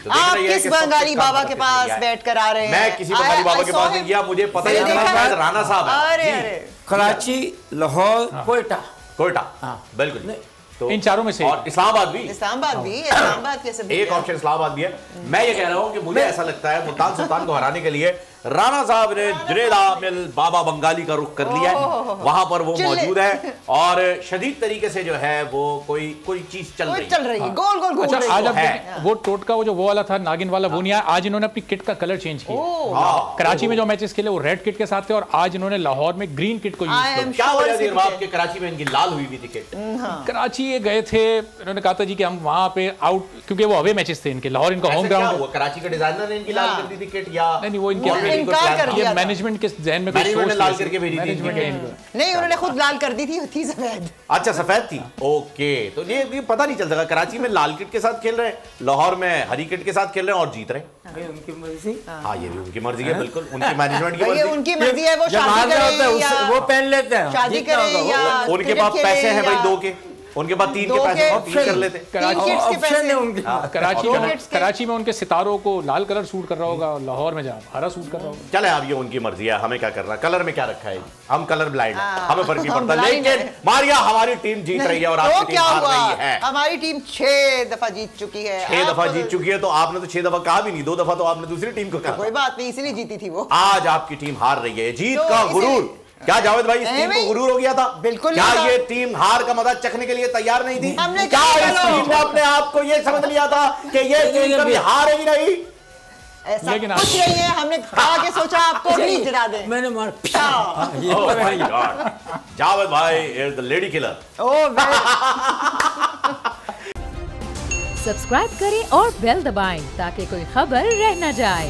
तो आप किस बंगाली बाबा के पास बैठकर आ रहे हैं? मैं किसी बंगाली बाबा के पास नहीं गया, मुझे पता ही नहीं था राणा साहब है। अरे कराची, लाहौर, कोयटा। कोयटा बिल्कुल, तो इन चारों में से और इस्लामाबाद भी इस्लामाबाद कैसे एक ऑप्शन इस्लामाबाद भी है। मैं ये कह रहा हूँ कि मुझे ऐसा लगता है मुल्तान सुल्तान को हराने के लिए राणा साहब ने जुनैद आमिल बाबा बंगाली का रुख कर लिया है, वहां पर वो मौजूद है और शदीद तरीके से जो है वो कोई चीज चल रही है, गोल गोल घूम रही आज है। वो टोटका वो वाला था नागिन वाला, वो नहीं आया। आज इन्होंने अपनी किट का कलर चेंज किया। कराची में जो मैचेस खेले वो रेड किट के साथ थे और आज इन्होंने लाहौर में ग्रीन किट को यूज किया। क्या वजह थी बाप के कराची में इनकी लाल हुई थी किट? कराची ये गए थे, इन्होंने कहा था जी कि हम वहां पे आउट, क्योंकि वो अवे मैचेस थे इनके, लाहौर इनका होम ग्राउंड है। कराची के डिजाइनर ने इनकी लाल कर दी थी किट या नहीं? वो इनके मैनेजमेंट के जहन में मैनेजमेंट ने लाल करके भेजी थी? नहीं, उन्होंने खुद लाल कर दी थी सफेद। अच्छा सफेद थी, ओके। तो ये पता नहीं चल सका, कराची में लाल किट के साथ खेल रहे हैं, लाहौर में हरी किट के साथ खेल रहे हैं और जीत रहे हैं। उनकी मर्जी। हाँ ये भी उनकी मर्जी है, बिल्कुल उनकी मैनेजमेंट की मर्जी। उनकी मर्जी है, वो शादी करें वो पहन लेते हैं, शादी करें या उनके पास पैसे हैं भाई 2 के, उनके पास 3 के पैसे ऑप्शन कर लेते। कराची में उनके सितारों को लाल कलर सूट कर रहा होगा, लाहौर में जहाँ हरा सूट कर रहा होगा। चले अब ये उनकी मर्जी है, हमें क्या करना, कलर में क्या रखा है, हम कलर ब्लाइंड हैं, हमें फर्क नहीं पड़ता। लेकिन मारिया हमारी टीम जीत रही है और आपकी टीम हार रही है। हमारी टीम 6 दफा जीत चुकी है। 6 दफा जीत चुकी है, तो आपने तो 6 दफा कहा भी नहीं, 2 दफा तो आपने दूसरी टीम को कहा। कोई बात नहीं, इसलिए जीती थी वो। आज आपकी टीम हार रही है, जीत का गुरूर। क्या जावेद भाई, इस टीम को गुरूर हो गया था? बिल्कुल। क्या ये टीम हार का मजा चखने के लिए तैयार नहीं थी? क्या इस टीम ने अपने आप को ये समझ लिया था कि ये टीम कभी हारेगी नहीं? ऐसा कुछ नहीं है, हमने खा के सोचा आपको भी जिता दें। मैंने मार जावेद भाई is the lady killer. Subscribe करें और बेल दबाएं ताकि कोई खबर रह न जाए।